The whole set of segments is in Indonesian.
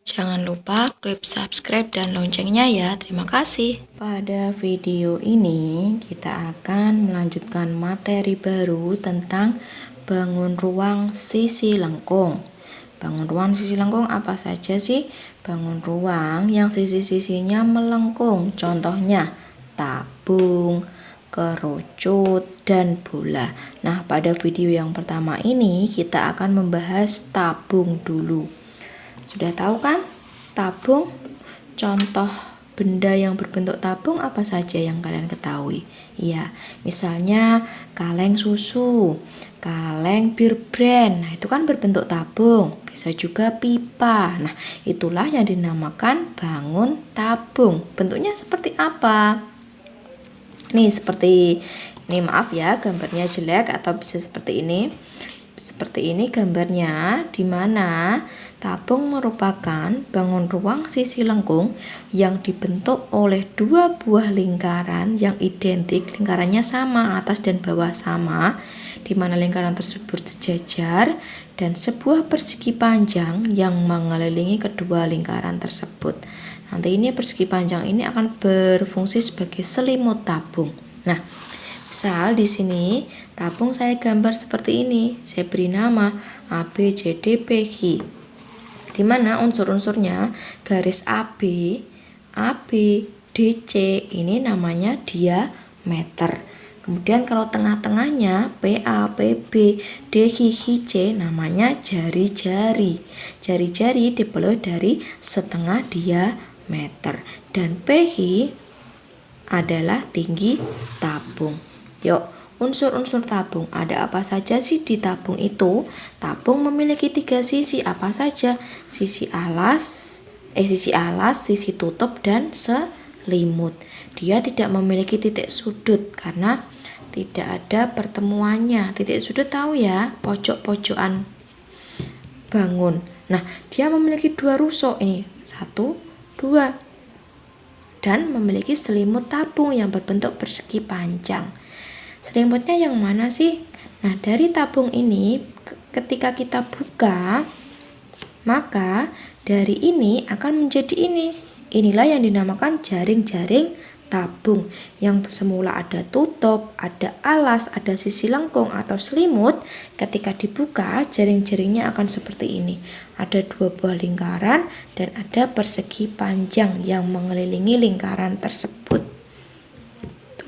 Jangan lupa klik subscribe dan loncengnya ya. Terima kasih. Pada video ini kita akan melanjutkan materi baru tentang bangun ruang sisi lengkung. Bangun ruang sisi lengkung apa saja sih? Bangun ruang yang sisi-sisinya melengkung. Contohnya tabung, kerucut, dan bola. Nah, pada video yang pertama ini kita akan membahas tabung dulu. Sudah tahu kan tabung? Contoh benda yang berbentuk tabung apa saja yang kalian ketahui? Iya, misalnya kaleng susu, kaleng bir brand. Nah, itu kan berbentuk tabung. Bisa juga pipa. Nah, itulah yang dinamakan bangun tabung. Bentuknya seperti apa? Nih, seperti ini, maaf ya, gambarnya jelek atau bisa seperti ini. Seperti ini gambarnya, di mana tabung merupakan bangun ruang sisi lengkung yang dibentuk oleh dua buah lingkaran yang identik, lingkarannya sama, atas dan bawah sama, di mana lingkaran tersebut sejajar, dan sebuah persegi panjang yang mengelilingi kedua lingkaran tersebut. Nanti ini persegi panjang ini akan berfungsi sebagai selimut tabung. Nah, misal di sini tabung saya gambar seperti ini. Saya beri nama A, B, C, D, P, Q. Di mana unsur-unsurnya garis AB, DC ini namanya diameter. Kemudian kalau tengah-tengahnya PA, PB, DQ, C namanya jari-jari. Jari-jari diperoleh dari setengah diameter. Dan PQ adalah tinggi tabung. Yuk, unsur-unsur tabung. Ada apa saja sih di tabung itu? Tabung memiliki 3 sisi. Apa saja? Sisi alas, sisi tutup, dan selimut. Dia tidak memiliki titik sudut karena tidak ada pertemuannya. Titik sudut tahu ya, pojok-pojokan bangun. Nah, dia memiliki 2 rusuk ini. 1, 2. Dan memiliki selimut tabung yang berbentuk persegi panjang. Selimutnya yang mana sih? Nah, dari tabung ini ketika kita buka, maka dari ini akan menjadi ini. Inilah yang dinamakan jaring-jaring tabung. Yang semula ada tutup, ada alas, ada sisi lengkung atau selimut. Ketika dibuka, jaring-jaringnya akan seperti ini. Ada 2 buah lingkaran dan ada persegi panjang yang mengelilingi lingkaran tersebut.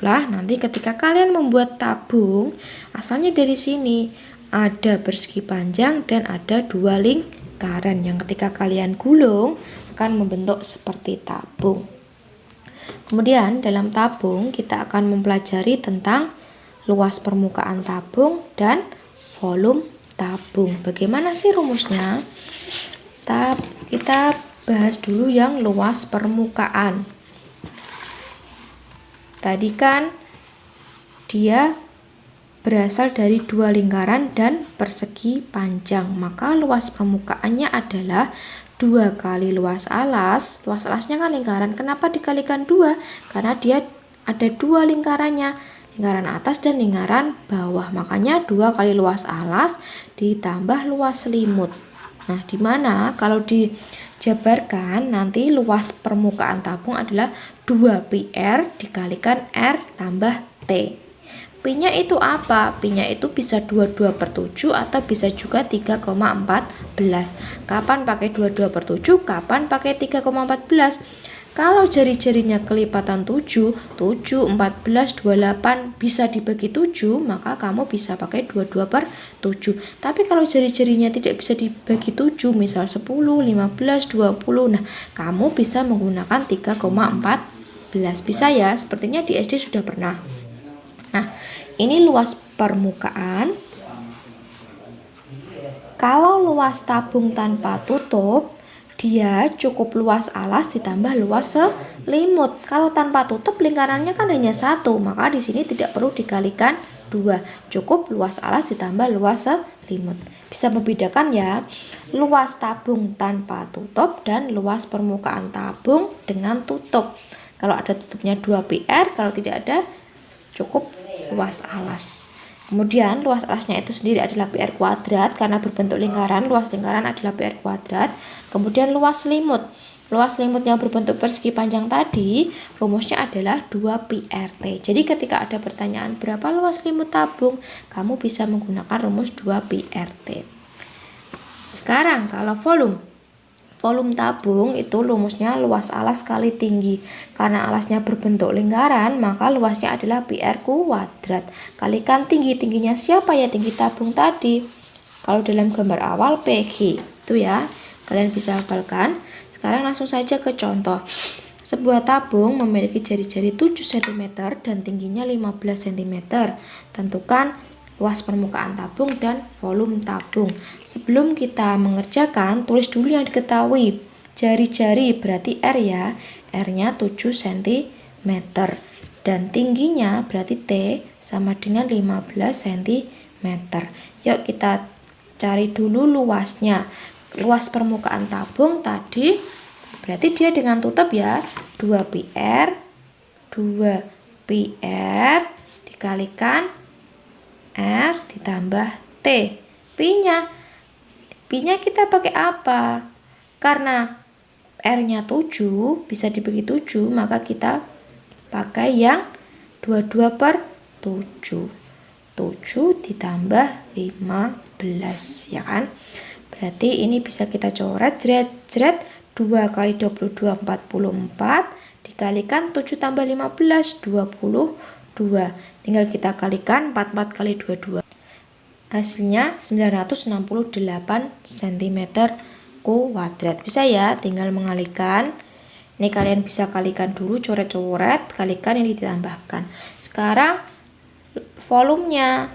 Itulah nanti ketika kalian membuat tabung, asalnya dari sini ada persegi panjang dan ada 2 lingkaran yang ketika kalian gulung akan membentuk seperti tabung. Kemudian dalam tabung kita akan mempelajari tentang luas permukaan tabung dan volume tabung. Bagaimana sih rumusnya? Kita bahas dulu yang luas permukaan. Tadi kan dia berasal dari 2 lingkaran dan persegi panjang. Maka luas permukaannya adalah 2 kali luas alas. Luas alasnya kan lingkaran. Kenapa dikalikan 2? Karena dia ada 2 lingkarannya. Lingkaran atas dan lingkaran bawah. Makanya 2 kali luas alas ditambah luas selimut. Nah, di mana kalau dijabarkan nanti luas permukaan tabung adalah 2πr dikalikan R tambah T. Pi-nya itu apa? Pi-nya itu bisa 22/7 atau bisa juga 3,14. Kapan pakai 22/7? Kapan pakai 3,14? Kalau jari-jarinya kelipatan 7, 7, 14, 28 bisa dibagi 7, maka kamu bisa pakai 22/7. Tapi kalau jari-jarinya tidak bisa dibagi 7, misal 10, 15, 20, nah kamu bisa menggunakan 3,14. Bisa ya, sepertinya di SD sudah pernah. Nah, ini luas permukaan. Kalau luas tabung tanpa tutup, dia cukup luas alas ditambah luas selimut. Kalau tanpa tutup lingkarannya kan hanya 1, maka di sini tidak perlu dikalikan 2. Cukup luas alas ditambah luas selimut. Bisa membedakan ya, luas tabung tanpa tutup dan luas permukaan tabung dengan tutup. Kalau ada tutupnya 2πr, kalau tidak ada cukup luas alas. Kemudian luas alasnya itu sendiri adalah PR kuadrat karena berbentuk lingkaran, luas lingkaran adalah PR kuadrat. Kemudian luas selimut. Luas selimut yang berbentuk persegi panjang tadi, rumusnya adalah 2πRT. Jadi ketika ada pertanyaan berapa luas selimut tabung, kamu bisa menggunakan rumus 2πRT. Sekarang kalau volume tabung itu rumusnya luas alas kali tinggi. Karena alasnya berbentuk lingkaran, maka luasnya adalah PR kuadrat. Kalikan tinggi. Tingginya siapa ya? Tinggi tabung tadi. Kalau dalam gambar awal PG. Itu ya. Kalian bisa hafalkan. Sekarang langsung saja ke contoh. Sebuah tabung memiliki jari-jari 7 cm dan tingginya 15 cm. Tentukan luas permukaan tabung dan volume tabung. Sebelum kita mengerjakan, tulis dulu yang diketahui. Jari-jari berarti R ya. R-nya 7 cm. Dan tingginya berarti T sama dengan 15 cm. Yuk kita cari dulu luasnya. Luas permukaan tabung tadi berarti dia dengan tutup ya. 2πR dikalikan R ditambah T. Pi-nya kita pakai apa? Karena R-nya 7 bisa dibagi 7, maka kita pakai yang 22/7. 7 ditambah 15 ya kan? Berarti ini bisa kita coret jret 2 kali 22 44 dikalikan 7 tambah 15 22. Tinggal kita kalikan 44 kali 22. Hasilnya 968 cm kuadrat. Bisa ya, tinggal mengalihkan. Ini kalian bisa kalikan dulu, coret-coret, kalikan ini ditambahkan. Sekarang volumenya.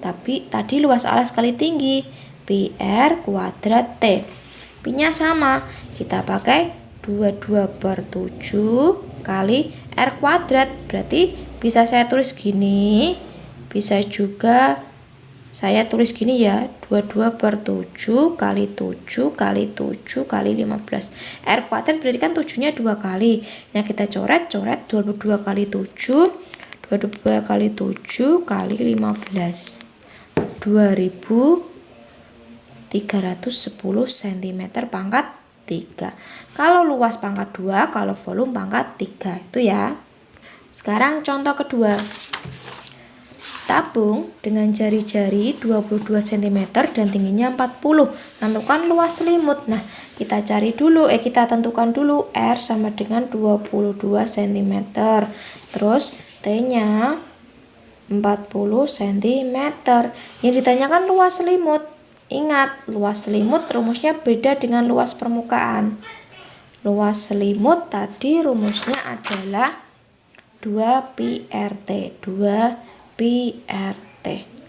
Tapi tadi luas alas kali tinggi. PR kuadrat T. Pi-nya sama. Kita pakai 22/7 kali R kuadrat. Berarti bisa saya tulis gini. Bisa juga saya tulis gini ya. 22/7 kali 7 kali 7 kali 15. R kuadrat berarti kan 7-nya 2 kali. Nah kita coret 22 kali 7. 22 kali 7 kali 15. 2310 cm pangkat 3. Kalau luas pangkat 2, kalau volume pangkat 3. Itu ya. Sekarang contoh kedua. Tabung dengan jari-jari 22 cm dan tingginya 40. Tentukan luas selimut. Nah, kita tentukan dulu R sama dengan 22 cm. Terus T-nya 40 cm. Yang ditanyakan luas selimut. Ingat, luas selimut rumusnya beda dengan luas permukaan. Luas selimut tadi rumusnya adalah 2πRT.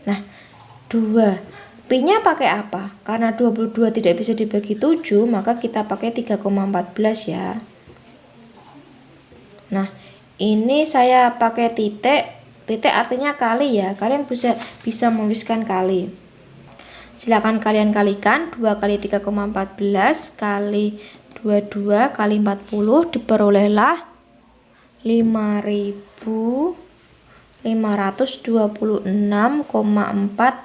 Nah, 2. Pi-nya pakai apa? Karena 22 tidak bisa dibagi 7, maka kita pakai 3,14 ya. Nah, ini saya pakai titik. Titik artinya kali ya. Kalian bisa menuliskan kali. Silakan kalian kalikan 2 kali 3,14 kali 22 kali 40 diperolehlah 5.526,4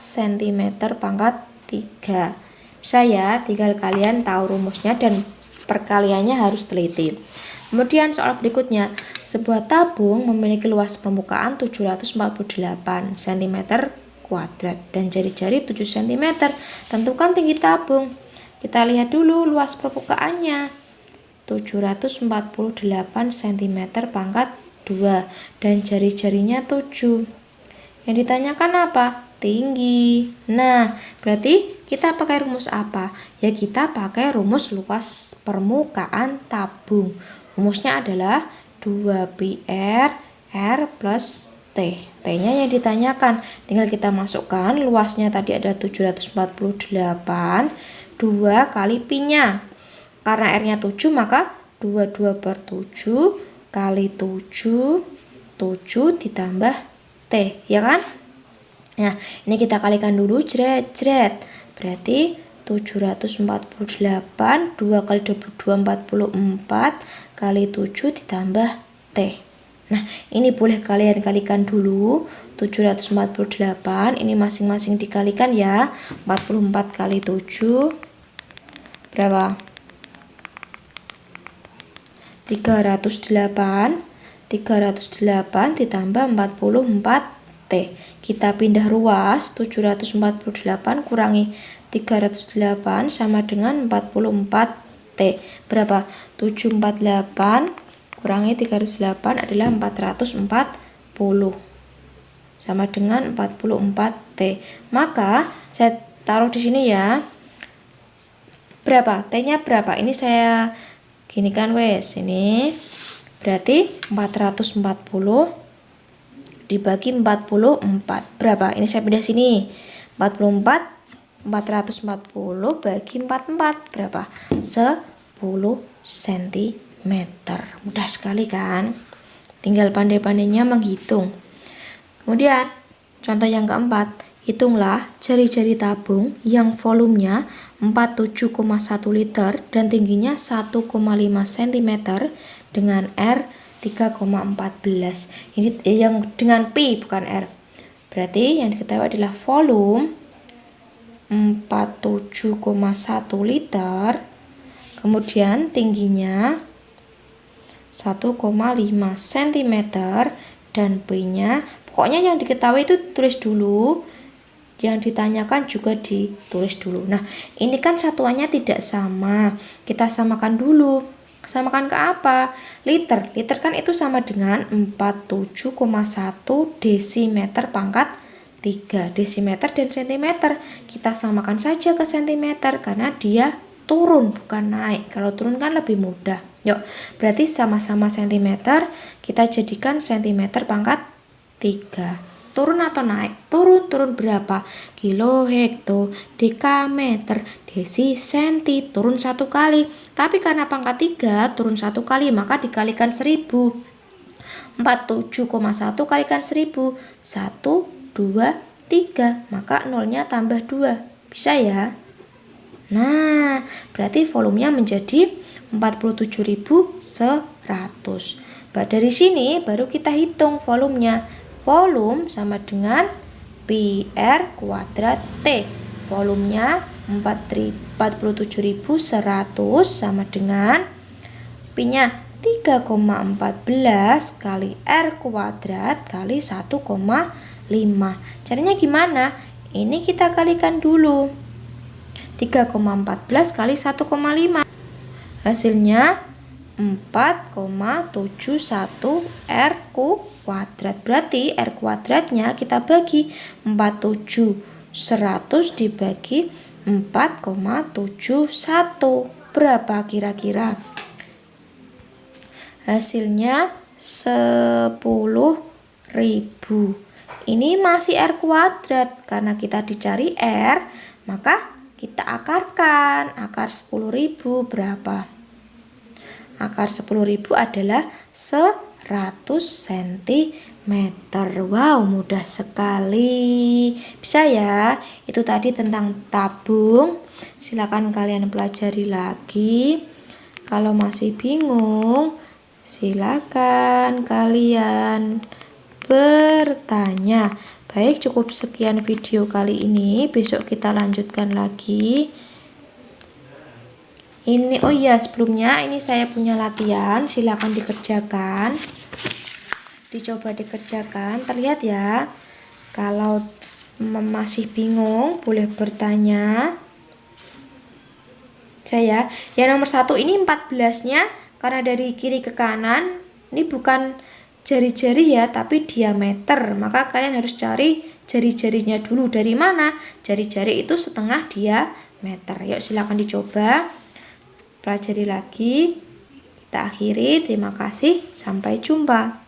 cm pangkat 3. Bisa ya, tinggal kalian tahu rumusnya dan perkaliannya harus teliti. Kemudian soal berikutnya, sebuah tabung memiliki luas permukaan 748 cm kuadrat dan jari-jari 7 cm. Tentukan tinggi tabung. Kita lihat dulu luas permukaannya. 748 cm pangkat 2 dan jari-jarinya 7. Yang ditanyakan apa? Tinggi. Nah, berarti kita pakai rumus apa? Ya kita pakai rumus luas permukaan tabung. Rumusnya adalah 2πR R plus T. T-nya yang ditanyakan. Tinggal kita masukkan luasnya tadi ada 748. 2 kali pi-nya. Karena R-nya 7 maka 22/7 kali 7 ditambah T, ya kan? Nah, ini kita kalikan dulu jret. Berarti 748 2 kali 22 44 kali 7 ditambah T. Nah, ini boleh kalian kalikan dulu. 748 ini masing-masing dikalikan ya. 44 kali 7 berapa? 308. 308 ditambah 44T. Kita pindah ruas, 748 kurangi 308 sama dengan 44T. Berapa? 748 kurangi 308 adalah 440. Sama dengan 44T. Maka saya taruh di sini ya. Berapa? T-nya berapa? Ini saya gini kan wes, ini berarti 440 dibagi 44 berapa? Ini saya pindah sini. 440 bagi 44 berapa? 10 cm. Mudah sekali kan? Tinggal pandai-pandainya menghitung. Kemudian contoh yang keempat, hitunglah jari-jari tabung yang volumenya 47,1 liter dan tingginya 1,5 cm dengan R 3,14. Ini yang dengan Pi bukan R. Berarti yang diketahui adalah volume 47,1 liter, kemudian tingginya 1,5 cm dan P-nya pokoknya yang diketahui itu tulis dulu, yang ditanyakan juga ditulis dulu. Nah, ini kan satuannya tidak sama. Kita samakan dulu. Samakan ke apa? Liter. Liter kan itu sama dengan 47,1 desimeter pangkat 3. Desimeter dan sentimeter. Kita samakan saja ke sentimeter karena dia turun bukan naik. Kalau turun kan lebih mudah. Yuk, berarti sama-sama sentimeter, kita jadikan sentimeter pangkat 3. Turun atau naik? Turun berapa? Kilo, hekto, dekameter, desi, senti. Turun 1 kali. Tapi karena pangkat 3 turun 1 kali, maka dikalikan 1000. 47,1 kalikan 1000. 1, 2, 3. Maka nolnya tambah 2. Bisa ya? Nah, berarti volumenya menjadi 47.100. Dari sini baru kita hitung volumenya. Volume sama dengan PR kuadrat T. Volumenya 47.100 sama dengan P-nya 3,14 kali R kuadrat kali 1,5. Caranya gimana? Ini kita kalikan dulu. 3,14 kali 1,5. Hasilnya 4,71 R kuadrat. Berarti R kuadratnya kita bagi 47.100 dibagi 4,71. Berapa kira-kira? Hasilnya 10.000. Ini masih R kuadrat. Karena kita dicari R, maka kita akarkan. Akar 10.000 berapa? Akar 10.000 adalah 100 cm. Wow, mudah sekali. Bisa ya? Itu tadi tentang tabung. Silakan kalian pelajari lagi. Kalau masih bingung, silakan kalian bertanya. Baik, cukup sekian video kali ini. Besok kita lanjutkan lagi. Ini, oh iya, sebelumnya ini saya punya latihan, silakan dikerjakan. Dicoba dikerjakan, terlihat ya. Kalau masih bingung, boleh bertanya. Saya, yang nomor 1 ini 14-nya, karena dari kiri ke kanan, ini bukan jari-jari ya, tapi diameter. Maka kalian harus cari jari-jarinya dulu. Dari mana? Jari-jari itu setengah diameter. Yuk, silakan dicoba. Pelajari lagi. Kita akhiri. Terima kasih. Sampai jumpa.